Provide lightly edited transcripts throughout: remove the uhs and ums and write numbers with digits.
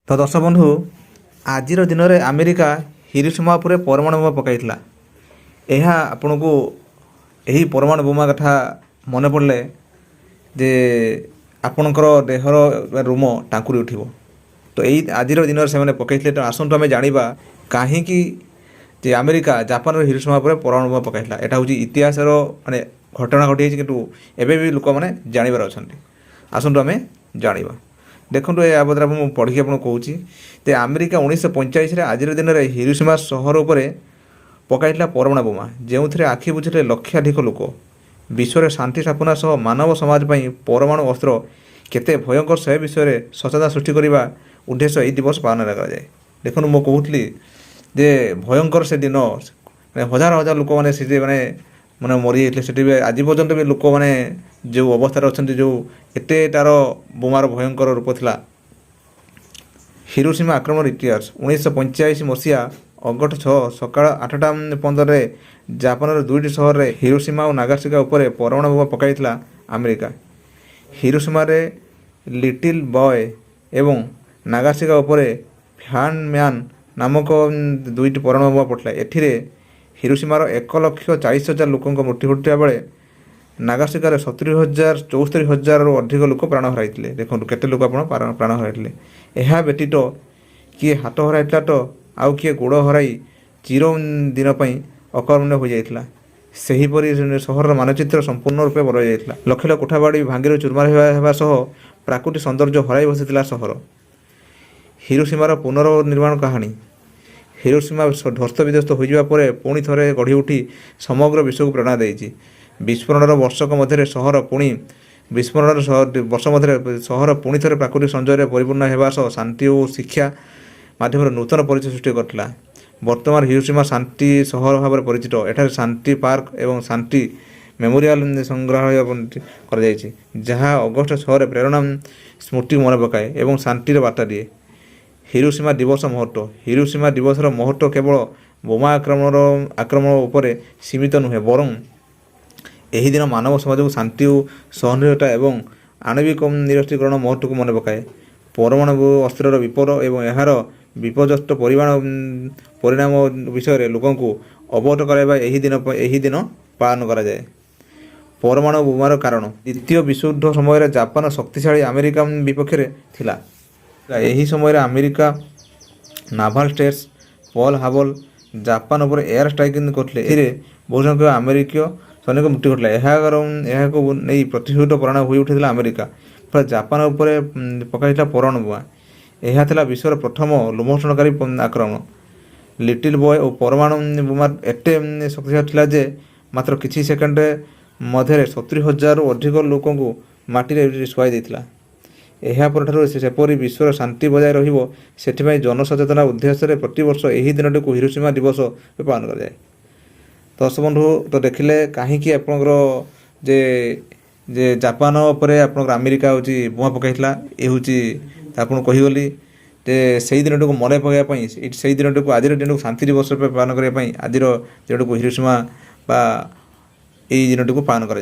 तो दर्शक बंधु आज दिन में अमेरिका हिरोशिमा उपर परमाणु बोमा पकाइला। यह आपण को यही परमाणु बोमा कथा मन पड़े जे आपणकर देहर रोम टांकुरी उठिब। तो यही आज दिन में से पकड़े। तो आसतु आम जाना कहीं जे अमेरिका जापान हिरोशिमा उपर परमाणु बोमा पकाइला। यहाँ हूँ इतिहास माने घटना घटी किंतु एबे भी लोक मैंने जानवर अच्छा। आसतु आम जाना देखो या बदला मुझे पढ़ी आपको कहूँ अमेरिका 1945 आज दिन में हिरोशिमा सहर उपर पकाइला परमाणु बोमा जो थे आखि बुझे लक्षाधिक लोक। विश्व शांति स्थापना सह मानव समाज पर परमाणु अस्त्र केते भयंकर से विषय सचेतना सृष्टि करने उद्देश्य यही दिवस पालन कराए। देखो मुझे कहूली जे भयंकर से दिन हजार हजार लोक मैंने मैंने मैंने मरी जाते आज पर्यंत भी लोक मैंने जो अवस्था अच्छा जो एते तार बोमार भयंकर रूप था। हिरोशिमा आक्रमण इतिहास 1945 मसीहा अगस्ट 6 सकाळ 8:15 जापान दुईटी सहर में हिरोशिमा और नागासाकी उपर परमाणु बोमा पकाइला अमेरिका। हिरोशिमा रे लिटिल बॉय एवं नागासाकी उपर फैन मैन नामक दुईटी परमाणु बोमा पड़ता। एथिरे हिरोशिमार 1,40,000 लोक मृत्यु घटा बेले नागासाकी 70,000-74,000 अधिक लोक प्राण हराई। देखो केते लोक आप प्राण हराई। यह व्यतीत किए हाथ हराई तो आउ किए गोड़ हराई चिर दिन अकर्मण्य हो जाता। सेहीपरि सहर मानचित्र संपूर्ण रूपे बदल जाता। लक्ष लक्ष कोठाबाड़ी भांगी चूरमार होगा सह प्राकृतिक सौंदर्य हराई बसी सहर। हिरोशिमार पुनर्निर्माण कहानी। हिरोशिमा ध्वस्त विध्वस्त होगा पुणी थे गढ़ी उठी समग्र विश्व को प्रेरणा देती। विस्फोरण वर्षक मध्य सहर पुणी विस्फोरण वर्ष मध्य सहर पुणी थे प्राकृतिक सौंदर्य परिपूर्ण होगा सह शांति और शिक्षा माध्यम नूतन परिचय सृष्टि करता। वर्तमान हिरोशिमा शांति सहर भाव में परिचित। एठार शांति पार्क एवं शांति मेमोरियल संग्रहालय कर जहाँ अगस्ट 6 प्रेरणा स्मृति मन पकाए एवं शांतिर बार्ता दिए। हिरोशिमा दिवस महत्व। हिरोशिमा दिवस महत्व केवल बोमा आक्रमण उपर सीमित नुहे बरं यही दिन मानव समाज को शांति और सहनशीलता एवं आणविक निरस्त्रीकरण महत्व को मन पकाए। परमाणु अस्त्र विपद एवं यार विपर्यस्त परिणाम विषय लोक अवगत कराइबा यही दिन पालन करा जाए। परमाणु बोमार कारण। द्वितीय विश्वयुद्ध समय जापान शक्तिशाली अमेरिका विपक्ष में थिला। यही समय America naval states Pearl Harbor Japan उपर एयर स्ट्राइकिंग करते। बहु संख्यक अमेरिकीय सैनिक मृत्यु घटला। यह नहीं प्रतिशोध परायण हो उठा अमेरिका फल जापान उपर पकाइला परमाणु बोमा। यह था विश्वर प्रथम लोमहर्षणकारी आक्रमण। लिटिल बॉय और परमाणु बोमा एते शक्तिशाली थिला जे मात्र किछि सेकेंड मध्य 70,000 अधिक लोक माटी शुआई देता। यापर सेपरी विश्वर शांति बजाय रही जनसचेतना उद्देश्य प्रतिवर्ष यही दिन को हिरोशिमा दिवस पालन कराए। दर्शक बंधु तो देखिले कहीं आपंकर जे जे जापान उपर आप अमेरिका हूँ बोमा पकाइला। ये हूँ आपको कहीगली जे से दिन को मन पकाइवाई से दिन को आज दिन को शांति दिवस पालन करने आज दिन को हिरोशिमा बा यही दिन को पालन कर।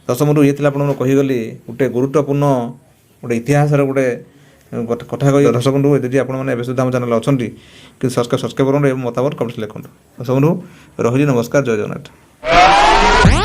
दर्शक बंधु ये कहीगली गोटे गुरुत्वपूर्ण गोटे इतिहास गोटे कथा कही। दर्शक बंधु यदि आपने सुधा आम चैनल अच्छा कि सब्सक्राइब करूँ मतामत कमेंट लिखुँ। दर्शक बंधु रही नमस्कार। जय जगन्नाथ।